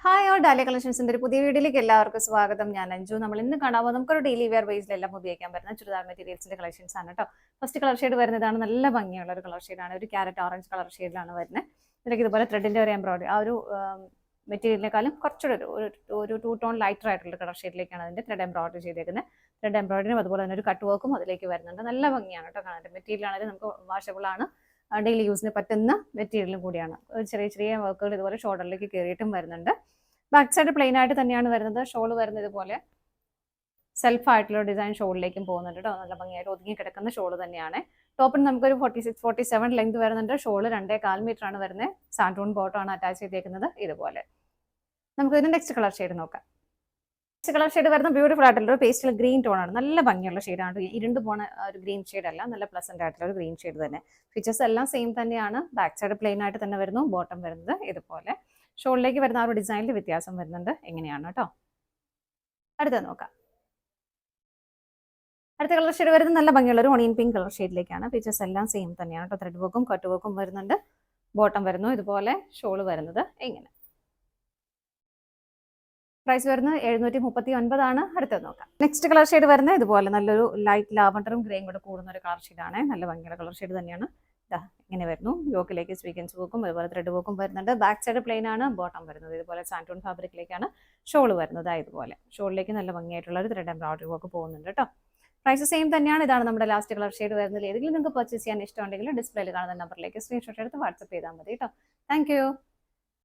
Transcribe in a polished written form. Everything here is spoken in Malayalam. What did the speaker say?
ഹായ് ഓൾ ഡാലിയ കളക്ഷൻസിന്റെ ഒരു പുതിയ വീഡിയോയിലേക്ക് എല്ലാവർക്കും സ്വാഗതം. ഞാൻ അഞ്ജു. നമ്മൾ ഇന്ന് കാണാമോ നമുക്കൊരു ഡെയിലി വെയർ ബേസിലെല്ലാം ഉപയോഗിക്കാൻ പറ്റുന്ന ചുരിദാർ മെറ്റീരിയൽസിന്റെ കളക്ഷൻസ് ആണ് കേട്ടോ. ഫസ്റ്റ് കളർ ഷെയ്ഡ് വരുന്നതാണ് നല്ല ഭംഗിയുള്ള ഒരു കളർ ഷെയ്ഡാണ്. ഒരു ക്യാരറ്റ് ഓറഞ്ച് കളർ ഷെയ്ഡിലാണ് വരുന്നത്. ഇതിലേക്ക് ഇതുപോലെ ത്രെഡിന്റെ ഒരു എംബ്രോയിഡറി ആ ഒരു മെറ്റീരിയലിനെക്കാളും കുറച്ചുകൂടെ ഒരു ടൂ ടോൺ ലൈറ്റർ ആയിട്ടുള്ള കളർ ഷെയ്ഡിലേക്കാണ് അതിന്റെ ത്രെഡ് എംബ്രോയിഡറി ചെയ്തേക്കുന്നത്. ത്രെഡ് എംബ്രോയിഡറിയും അതുപോലെ തന്നെ ഒരു കട്ട് വർക്കും അതിലേക്ക് വരുന്നുണ്ട്. നല്ല ഭംഗിയാണ് കേട്ടോ കാണാൻ. മെറ്റീരിയൽ ആണെങ്കിൽ നമുക്ക് വാഷബിൾ ആണ്, ഡെയിലി യൂസിന് പറ്റുന്ന മെറ്റീരിയലും കൂടിയാണ്. ഒരു ചെറിയ ചെറിയ വർക്കുകൾ ഇതുപോലെ ഷോൾഡറിലേക്ക് കയറിയിട്ടും വരുന്നുണ്ട്. ബാക്ക് സൈഡ് പ്ലെയിൻ ആയിട്ട് തന്നെയാണ് വരുന്നത്. ഷോൾ വരുന്നത് ഇതുപോലെ സെൽഫ് ആയിട്ടുള്ള ഡിസൈൻ ഷോളിലേക്കും പോകുന്നുണ്ട് കേട്ടോ. നല്ല ഭംഗിയായിട്ട് ഒതുങ്ങി കിടക്കുന്ന ഷോൾ തന്നെയാണ്. ടോപ്പിന് നമുക്കൊരു 46-47 ലെങ്ത് വരുന്നുണ്ട്. ഷോള് 2.25 മീറ്റർ ആണ് വരുന്നത്. സാൻഡൂൺ ബോട്ടം ആണ് അറ്റാച്ച് ചെയ്തേക്കുന്നത്. ഇതുപോലെ നമുക്ക് ഇതിന്റെ നെക്സ്റ്റ് കളർ ഷെയ്ഡ് നോക്കാം. നെക്സ്റ്റ് കളർ ഷെയ്ഡ് വരുന്ന ബ്യൂട്ടിഫുൾ ആയിട്ടുള്ള ഒരു പേസ്റ്റൽ ഗ്രീൻ ടോൺ ആണ്. നല്ല ഭംഗിയുള്ള ഷെയ്ഡാണ്. ഇരുണ്ട് പോണ ഒരു ഗ്രീൻ ഷെയ്ഡ് അല്ല, നല്ല പ്ലസന്റ് ആയിട്ടുള്ള ഒരു ഗ്രീൻ ഷെയ്ഡ് തന്നെ. ഫീച്ചേഴ്സ് എല്ലാം സെയിം തന്നെയാണ്. ബാക്ക് സൈഡ് പ്ലെയിൻ ആയിട്ട് തന്നെ വരുന്നു. ബോട്ടം വരുന്നത് ഇതുപോലെ. ഷോളിലേക്ക് വരുന്ന ആ ഒരു ഡിസൈനിൽ വ്യത്യാസം വരുന്നുണ്ട്. എങ്ങനെയാണ് കേട്ടോ. അടുത്തത് നോക്കാം. അടുത്ത കളർ ഷെയ്ഡ് വരുന്നത് നല്ല ഭംഗിയുള്ള ഒരു ഓണിയൻ പിങ്ക് കളർ ഷെയ്ഡിലേക്കാണ്. ഫീച്ചേഴ്സ് എല്ലാം സെയിം തന്നെയാണ് കേട്ടോ. ത്രെഡ് വർക്കും കട്ട് വർക്കും വരുന്നുണ്ട്. ബോട്ടം വരുന്നു ഇതുപോലെ. ഷോള് വരുന്നത് ഇങ്ങനെ. പ്രൈസ് വരുന്നത് 739 ആണ്. അടുത്തത് നോക്കാം. നെക്സ്റ്റ് കളർ ഷെയ്ഡ് വരുന്നത് ഇതുപോലെ നല്ലൊരു ലൈറ്റ് ലാവണ്ടറും ഗ്രേയും കൂടെ കൂടുന്ന ഒരു കളർ ഷെയ്ഡാണ്. നല്ല ഭംഗിയുള്ള കളർ ഷെയ്ഡ് തന്നെയാണ്. ഇങ്ങനെ വരുന്നു. യോക്കിലേക്ക് സ്വീക്കൻസ് വർക്കും അതുപോലെ ത്രെഡ് വർക്കും വരുന്നുണ്ട്. ബാക്ക് സൈഡ് പ്ലെയിൻ ആണ്. ബോട്ടം വരുന്നത് ഇതുപോലെ സാൻഡൂൺ ഫാബ്രിക്കിലേക്കാണ് ഷോൾ വരുന്നത്. ഇതുപോലെ ഷോളിലേക്ക് നല്ല ഭംഗിയായിട്ടുള്ള ഒരു ത്രെഡ് എംബ്രോയിഡറി വർക്ക് പോകുന്നുണ്ട് കേട്ടോ. പ്രൈസ് സെയിം തന്നെയാണ്. ഇതാണ് നമ്മുടെ ലാസ്റ്റ് കളർ ഷെയ്ഡ് വരുന്നത്. ഏതെങ്കിലും നിങ്ങൾക്ക് പർച്ചേസ് ചെയ്യാൻ ഇഷ്ടമുണ്ടെങ്കിൽ ഡിസ്പ്ലേയിൽ കാണുന്ന നമ്പറിലേക്ക് സ്ക്രീൻഷോട്ട് എടുത്ത് വാട്സ്ആപ്പ് ചെയ്താൽ മതി കേട്ടോ. താങ്ക്